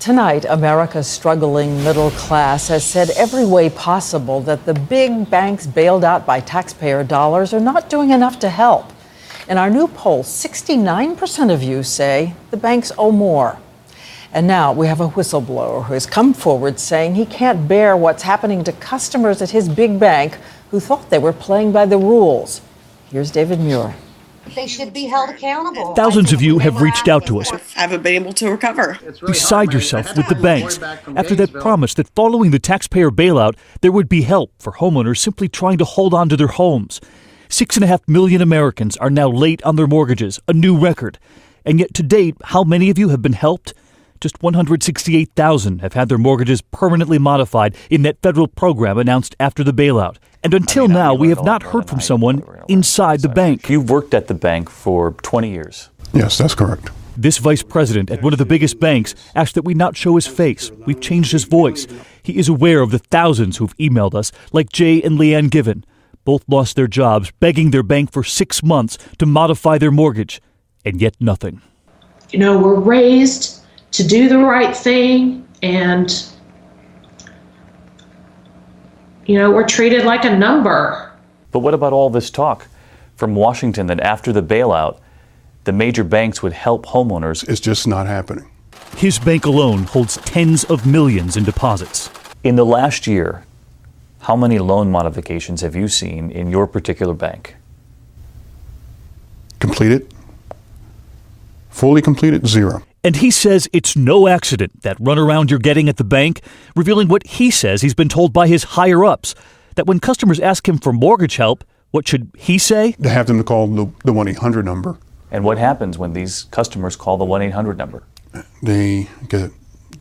Tonight, America's struggling middle class has said every way possible that the big banks bailed out by taxpayer dollars are not doing enough to help. In our new poll, 69% of you say the banks owe more. And now we have a whistleblower who has come forward saying he can't bear what's happening to customers at his big bank who thought they were playing by the rules. Here's David Muir. They should be held accountable. Thousands of you have reached out to us. Haven't been able to recover. Beside yourself with the banks after that promise that following the taxpayer bailout, there would be help for homeowners simply trying to hold on to their homes. 6.5 million Americans are now late on their mortgages, a new record. And yet to date, how many of you have been helped? Just 168,000 have had their mortgages permanently modified in that federal program announced after the bailout. And until now, we have not heard from someone inside the bank. You've worked at the bank for 20 years. Yes, that's correct. This vice president at one of the biggest banks asked that we not show his face. We've changed his voice. He is aware of the thousands who've emailed us, like Jay and Leanne Given. Both lost their jobs, begging their bank for 6 months to modify their mortgage, and yet nothing. You know, we're raised to do the right thing, and we're treated like a number. But what about all this talk from Washington that after the bailout, the major banks would help homeowners? It's just not happening. His bank alone holds tens of millions in deposits. In the last year, how many loan modifications have you seen in your particular bank? Completed? Fully completed? 0. And he says it's no accident, that runaround you're getting at the bank, revealing what he says he's been told by his higher-ups, that when customers ask him for mortgage help, what should he say? To have them to call the 1-800 number. And what happens when these customers call the 1-800 number? They get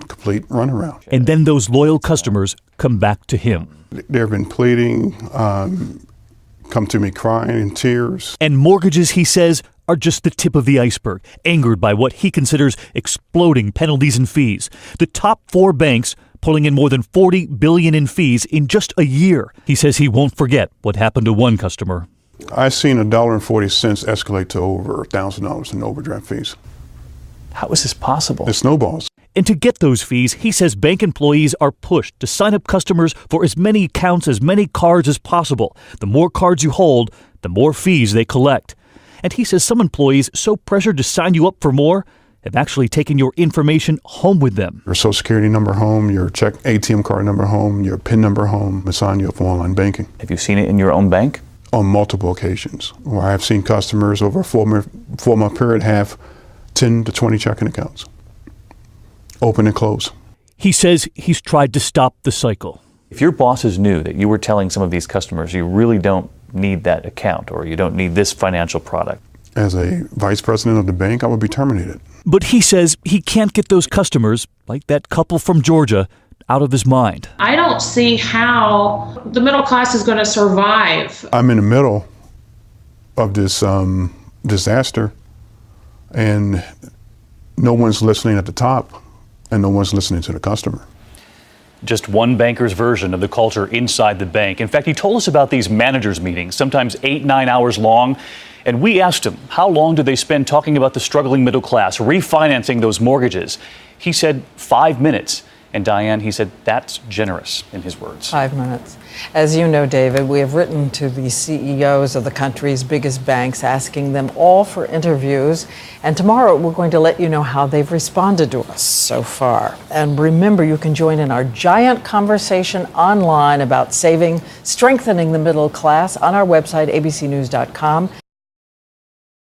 a complete runaround. And then those loyal customers come back to him. They've been pleading, come to me crying in tears. And mortgages, he says, are just the tip of the iceberg, angered by what he considers exploding penalties and fees. The top 4 banks pulling in more than $40 billion in fees in just a year. He says he won't forget what happened to one customer. I've seen $1.40 escalate to over $1,000 in overdraft fees. How is this possible? It snowballs. And to get those fees, he says bank employees are pushed to sign up customers for as many accounts, as many cards as possible. The more cards you hold, the more fees they collect. And he says some employees, so pressured to sign you up for more, have actually taken your information home with them. Your social security number home, your check ATM card number home, your PIN number home, and sign you up for online banking. Have you seen it in your own bank? On multiple occasions, where I have seen customers over a 4-month period have 10 to 20 checking accounts. Open and close. He says he's tried to stop the cycle. If your bosses knew that you were telling some of these customers you really don't need that account or you don't need this financial product. As a vice president of the bank, I would be terminated. But he says he can't get those customers, like that couple from Georgia, out of his mind. I don't see how the middle class is going to survive. I'm in the middle of this disaster, and no one's listening at the top, and no one's listening to the customer. Just one banker's version of the culture inside the bank. In fact, he told us about these managers' meetings, sometimes 8-9 hours long. And we asked him, how long do they spend talking about the struggling middle class, refinancing those mortgages? He said 5 minutes. And Diane, he said that's generous in his words. 5 minutes. As you know, David, we have written to the CEOs of the country's biggest banks, asking them all for interviews. And tomorrow we're going to let you know how they've responded to us so far. And remember, you can join in our giant conversation online about strengthening the middle class on our website, abcnews.com.